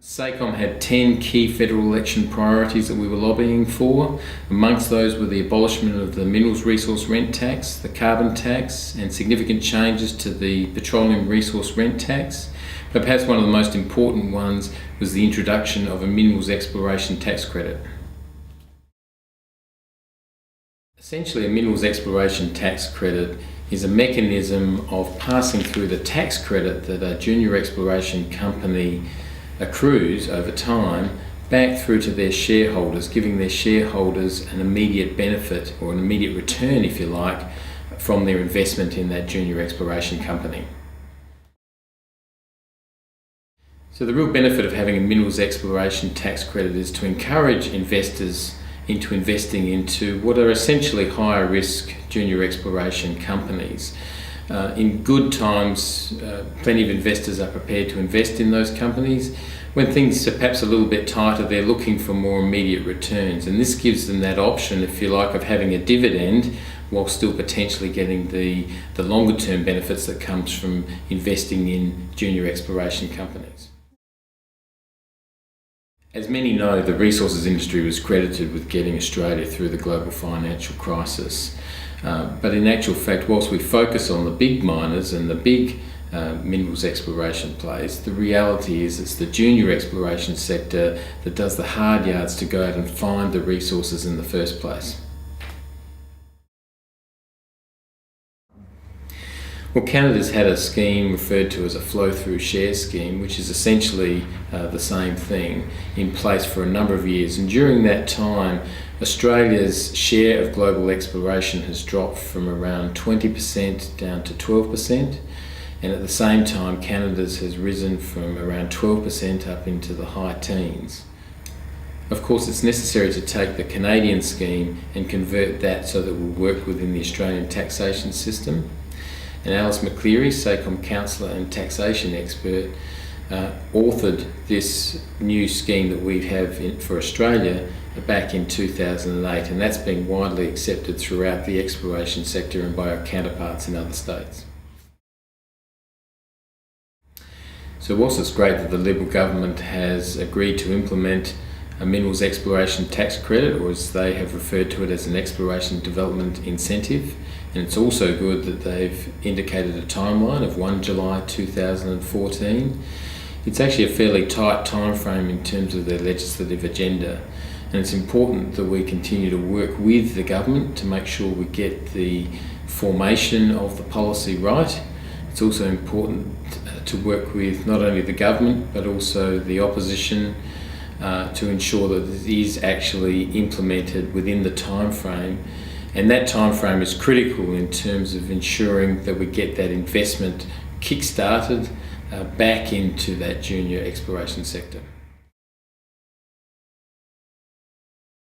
SACOME had 10 key federal election priorities that we were lobbying for. Amongst those were the abolishment of the minerals resource rent tax, the carbon tax, and significant changes to the petroleum resource rent tax. But perhaps one of the most important ones was the introduction of a minerals exploration tax credit. Essentially, a minerals exploration tax credit is a mechanism of passing through the tax credit that a junior exploration company accrues over time back through to their shareholders, giving their shareholders an immediate benefit or an immediate return, if you like, from their investment in that junior exploration company. So the real benefit of having a minerals exploration tax credit is to encourage investors into investing into what are essentially higher risk junior exploration companies. In good times, plenty of investors are prepared to invest in those companies. When things are perhaps a little bit tighter, they're looking for more immediate returns, and this gives them that option, if you like, of having a dividend while still potentially getting the longer term benefits that comes from investing in junior exploration companies. As many know, the resources industry was credited with getting Australia through the global financial crisis. But in actual fact, whilst we focus on the big miners and the big minerals exploration plays, the reality is it's the junior exploration sector that does the hard yards to go out and find the resources in the first place. Well, Canada's had a scheme referred to as a flow-through share scheme, which is essentially the same thing, in place for a number of years. And during that time, Australia's share of global exploration has dropped from around 20% down to 12%. And at the same time, Canada's has risen from around 12% up into the high teens. Of course, it's necessary to take the Canadian scheme and convert that so that it will work within the Australian taxation system. And Alice McCleary, SACOME counsellor and taxation expert, authored this new scheme that we have for Australia back in 2008, and that's been widely accepted throughout the exploration sector and by our counterparts in other states. So whilst it's great that the Liberal government has agreed to implement a minerals exploration tax credit, or as they have referred to it as an exploration development incentive, and it's also good that they've indicated a timeline of 1 July 2014. It's actually a fairly tight time frame in terms of their legislative agenda, and it's important that we continue to work with the government to make sure we get the formation of the policy right. It's also important to work with not only the government but also the opposition to ensure that it is actually implemented within the time frame. And that time frame is critical in terms of ensuring that we get that investment kick-started back into that junior exploration sector.